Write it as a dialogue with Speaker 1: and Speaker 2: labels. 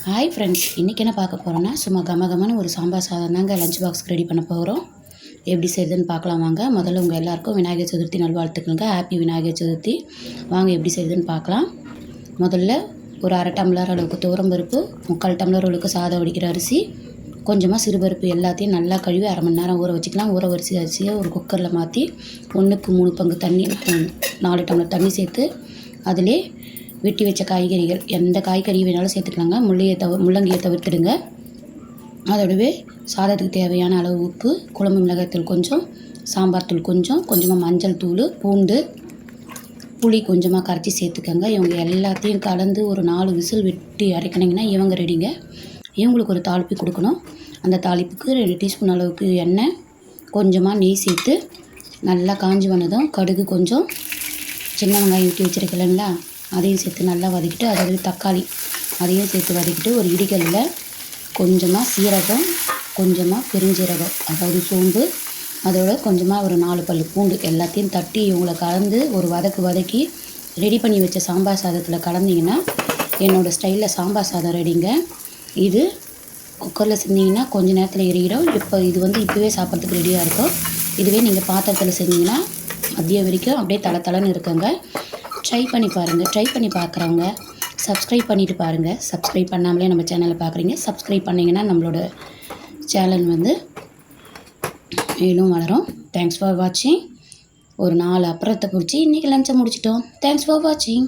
Speaker 1: Hi friends, இன்றைக்கி என்ன பார்க்க போகிறோன்னா சும்மா கமகமான ஒரு சாம்பார் சாதம் தாங்க லஞ்ச் பாக்ஸ்க்கு ரெடி பண்ண போகிறோம். எப்படி செய்யுதுன்னு பார்க்கலாம் வாங்க. முதல்ல உங்கள் எல்லாேருக்கும் விநாயகர் சதுர்த்தி நல்வாழ்த்துக்களுங்க. ஹாப்பி விநாயகர் சதுர்த்தி. வாங்க எப்படி செய்யுதுன்னு பார்க்கலாம். முதல்ல ஒரு அரை டம்ளர் அளவுக்கு துவரம்பருப்பு, 3/4 டம்ளர் அளவுக்கு சாதம் வடிக்கிற அரிசி, கொஞ்சமாக சிறுபருப்பு எல்லாத்தையும் நல்லா கழுவி அரை மணி நேரம் ஊற வச்சுக்கலாம். ஊற வரிசை அரிசியை ஒரு குக்கரில் மாற்றி 1க்கு 3 பங்கு தண்ணி, 4 டம்ளர் தண்ணி சேர்த்து அதிலே வெட்டி வச்ச காய்கறிகள் எந்த காய்கறி வேணாலும் சேர்த்துக்கலாங்க. முள்ளங்கியை தவிர்த்துடுங்க. அதோடவே சாதத்துக்கு தேவையான அளவு உப்பு, குழம்பு மிளகாய்த்தூள் கொஞ்சம், சாம்பார் தூள் கொஞ்சம், கொஞ்சமாக மஞ்சள் தூள், பூண்டு, புளி கொஞ்சமாக கரைச்சி சேர்த்துக்கங்க. இவங்க எல்லாத்தையும் கலந்து ஒரு 4 விசில் வெட்டி அரைக்கணிங்கன்னா இவங்க ரெடிங்க. இவங்களுக்கு ஒரு தாளிப்பு கொடுக்கணும். அந்த தாளிப்புக்கு 2 டீஸ்பூன் அளவுக்கு எண்ணெய், கொஞ்சமாக நெய் சேர்த்து நல்லா காஞ்சி வந்ததும் கடுகு கொஞ்சம், சின்ன வெங்காயம் ஊற்றி வச்சுருக்கலைங்களா அதையும் சேர்த்து நல்லா வதக்கிட்டு, அதாவது தக்காளி அதையும் சேர்த்து வதக்கிட்டு, ஒரு இடிகல்லில் கொஞ்சமாக சீரகம், கொஞ்சமாக பெருஞ்சீரகம் அதாவது சோம்பு, அதோட கொஞ்சமாக ஒரு 4 பல் பூண்டு எல்லாத்தையும் தட்டி இவங்களை கலந்து ஒரு வதக்கி ரெடி பண்ணி வச்ச சாம்பார் சாதத்தில் கலந்திங்கன்னா என்னோடய ஸ்டைலில் சாம்பார் சாதம் ரெடிங்க. இது குக்கரில் செஞ்சிங்கன்னா கொஞ்சம் நேரத்தில் எரியிடும். இப்போவே சாப்பிட்றதுக்கு ரெடியாக இருக்கும். இதுவே நீங்கள் பாத்திரத்தில் செஞ்சிங்கன்னா மதியம் வரைக்கும் அப்படியே தளன்னு இருக்குங்க. ட்ரை பண்ணி பாருங்கள். ட்ரை பண்ணி பார்க்குறவங்க சப்ஸ்கிரைப் பண்ணிவிட்டு பாருங்கள். சப்ஸ்கிரைப் பண்ணாமலே நம்ம சேனலை பார்க்குறீங்க. சப்ஸ்கிரைப் பண்ணிங்கன்னா நம்மளோட சேனல் மேலும் வளரும். தேங்க்ஸ் ஃபார் வாட்சிங். ஒரு 4 அப்புறத்தை பிடிச்சி இன்றைக்கி லஞ்சை முடிச்சிட்டோம். தேங்க்ஸ் ஃபார் வாட்சிங்.